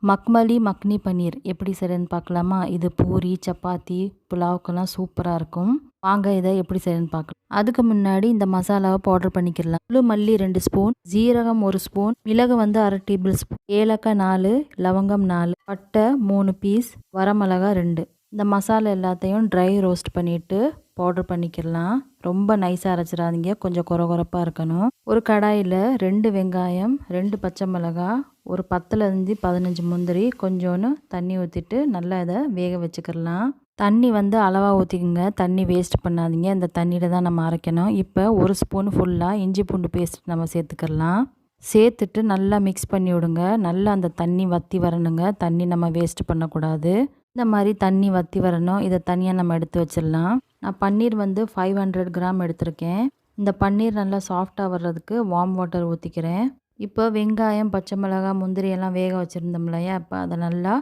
மக்மலி மக்னி பன்னீர் எப்படி செய்கிறதுன்னு பார்க்கலாமா? இது பூரி, சப்பாத்தி, புலாவுக்கெல்லாம் சூப்பராக இருக்கும். வாங்க இதை எப்படி செய்கிறதுன்னு பார்க்கலாம். அதுக்கு முன்னாடி இந்த மசாலாவை பவுடர் பண்ணிக்கலாம். முழு மல்லி 2 ஸ்பூன், ஜீரகம் 1 ஸ்பூன், மிளகு 1/2 டேபிள் ஸ்பூன், ஏலக்காய் 4, லவங்கம் 4, பட்டை 3 பீஸ், வரமிளகாய் 2. இந்த மசாலா எல்லாத்தையும் ட்ரை ரோஸ்ட் பண்ணிவிட்டு பவுடர் பண்ணிக்கலாம். ரொம்ப நைஸாக அரைச்சிடாதீங்க, கொஞ்சம் கொரகொரப்பாக இருக்கணும். ஒரு கடாயில் 2 வெங்காயம், 2 பச்சை மிளகாய், ஒரு 10லேருந்து 15 முந்திரி, கொஞ்சோன்னு தண்ணி ஊற்றிட்டு நல்லா இதை வேக வச்சுக்கிடலாம். தண்ணி அளவாக ஊற்றிக்குங்க, தண்ணி வேஸ்ட் பண்ணாதீங்க. இந்த தண்ணியில் தான் நம்ம அரைக்கணும். இப்போ 1 ஸ்பூன் ஃபுல்லாக இஞ்சி பூண்டு பேஸ்ட் நம்ம சேர்த்துக்கிடலாம். சேர்த்துட்டு நல்லா மிக்ஸ் பண்ணி விடுங்க. நல்லா அந்த தண்ணி வற்றி வரணுங்க. தண்ணி நம்ம வேஸ்ட் பண்ணக்கூடாது. இந்த மாதிரி தண்ணி வற்றி வரணும். இதை தனியாக நம்ம எடுத்து வச்சிடலாம். நான் பன்னீர் 500 கிராம் எடுத்திருக்கேன். இந்த பன்னீர் நல்லா சாஃப்டாக வர்றதுக்கு வார்ம் வாட்டர் ஊற்றிக்கிறேன். இப்போ வெங்காயம், பச்சை மிளகாய், முந்திரி எல்லாம் வேக வச்சுருந்தோம் இல்லையா, இப்போ அதை நல்லா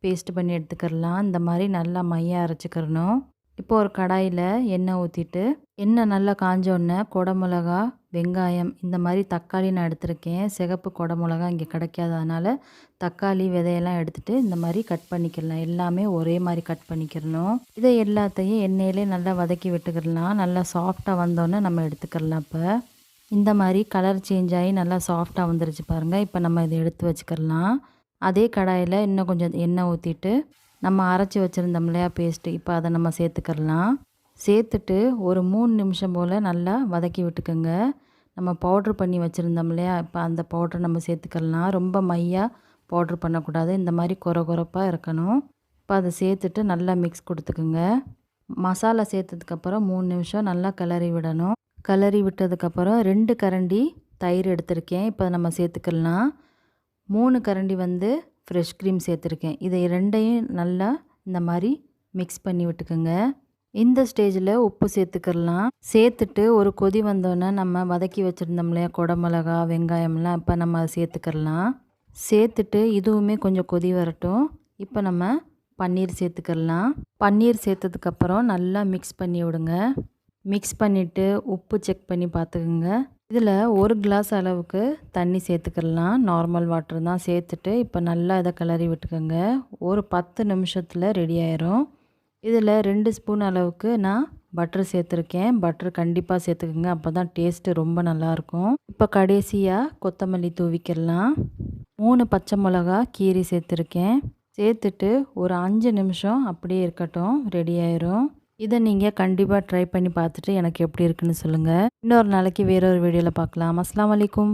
பேஸ்ட் பண்ணி எடுத்துக்கிடலாம். இந்த மாதிரி நல்லா மையாக அரைச்சிக்கிறணும். இப்போ ஒரு கடாயில் எண்ணெய் ஊற்றிட்டு, எண்ணெய் நல்லா காஞ்சோடனே குடமிளகா, வெங்காயம், இந்த மாதிரி தக்காளி நான் எடுத்திருக்கேன். சிகப்பு குடமிளகா இங்கே கிடைக்காததுனால தக்காளி விதையெல்லாம் எடுத்துகிட்டு இந்த மாதிரி கட் பண்ணிக்கிடலாம். எல்லாமே ஒரே மாதிரி கட் பண்ணிக்கிறணும். இதை எல்லாத்தையும் எண்ணெயிலே நல்லா வதக்கி விட்டுக்கிடலாம். நல்லா சாஃப்டாக வந்தோடனே நம்ம எடுத்துக்கிடலாம். இப்போ இந்த மாதிரி கலர் சேஞ்ச் ஆகி நல்லா சாஃப்டாக வந்துருச்சு பாருங்கள். இப்போ நம்ம இதை எடுத்து வச்சுக்கிடலாம். அதே கடாயில் இன்னும் கொஞ்சம் எண்ணெய் ஊற்றிட்டு நம்ம அரைச்சி வச்சுருந்தோம் இல்லையா பேஸ்ட்டு, இப்போ அதை நம்ம சேர்த்துக்கிடலாம். சேர்த்துட்டு ஒரு 3 நிமிஷம் போல் நல்லா வதக்கி விட்டுக்கோங்க. நம்ம பவுட்ரு பண்ணி வச்சுருந்தோம் இல்லையா, இப்போ அந்த பவுட்ரு நம்ம சேர்த்துக்கிடலாம். ரொம்ப மையாக பவுட்ரு பண்ணக்கூடாது, இந்த மாதிரி கொரகொரப்பாக இருக்கணும். இப்போ அதை சேர்த்துட்டு நல்லா மிக்ஸ் கொடுத்துக்குங்க. மசாலா சேர்த்ததுக்கப்புறம் 3 நிமிஷம் நல்லா கிளறி விடணும். கிளறி விட்டதுக்கப்புறம் 2 கரண்டி தயிர் எடுத்திருக்கேன். இப்போ நம்ம சேர்த்துக்கலாம். 3 கரண்டி ஃப்ரெஷ் க்ரீம் சேர்த்துருக்கேன். இதை ரெண்டையும் நல்லா இந்த மாதிரி மிக்ஸ் பண்ணி விட்டுக்கோங்க. இந்த ஸ்டேஜில் உப்பு சேர்த்துக்கலாம். சேர்த்துட்டு ஒரு கொதி வந்தோன்னே நம்ம வதக்கி வச்சுருந்தோம் இல்லையா குடமிளகா, வெங்காயம்லாம், இப்போ நம்ம அதை சேர்த்துக்கலாம். சேர்த்துட்டு இதுவுமே கொஞ்சம் கொதி வரட்டும். இப்போ நம்ம பன்னீர் சேர்த்துக்கலாம். பன்னீர் சேர்த்ததுக்கப்புறம் நல்லா மிக்ஸ் பண்ணி விடுங்க. மிக்ஸ் பண்ணிவிட்டு உப்பு செக் பண்ணி பார்த்துக்குங்க. இதில் 1 கிளாஸ் அளவுக்கு தண்ணி சேர்த்துக்கலாம். நார்மல் வாட்டர் தான். சேர்த்துட்டு இப்போ நல்லா இதை கிளறி விட்டுக்கோங்க. ஒரு 10 நிமிஷத்தில் ரெடி ஆயிரும். இதில் 2 ஸ்பூன் அளவுக்கு நான் பட்டர் சேர்த்துருக்கேன். பட்டர் கண்டிப்பாக சேர்த்துக்கோங்க, அப்போ தான் டேஸ்ட்டு ரொம்ப நல்லாயிருக்கும். இப்போ கடைசியாக கொத்தமல்லி தூவிக்கிடலாம். 3 பச்சை மிளகா கீரி சேர்த்துருக்கேன். சேர்த்துட்டு ஒரு 5 நிமிஷம் அப்படியே இருக்கட்டும், ரெடி ஆயிரும். இதை நீங்கள் கண்டிப்பாக ட்ரை பண்ணி பார்த்துட்டு எனக்கு எப்படி இருக்குன்னு சொல்லுங்கள். இன்னொரு நாளைக்கு வேறொரு வீடியோவில் பார்க்கலாம். அஸ்ஸலாமு அலைக்கும்.